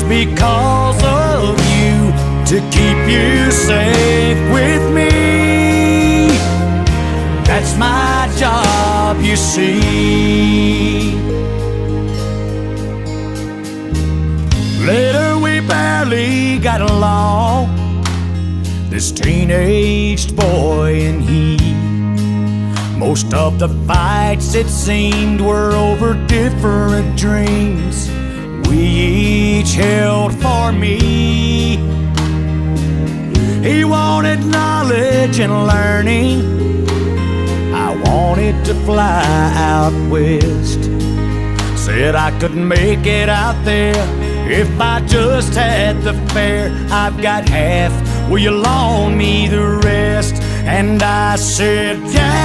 because of you, to keep you safe with me. That's my job, you see. Later we barely got along, this teenaged boy and he. Most of the fights, it seemed, were over different dreams we each held for me. He wanted knowledge and learning, I wanted to fly out west. Said I could make it out there if I just had the fare. I've got half, will you loan me the rest? And I said, yeah.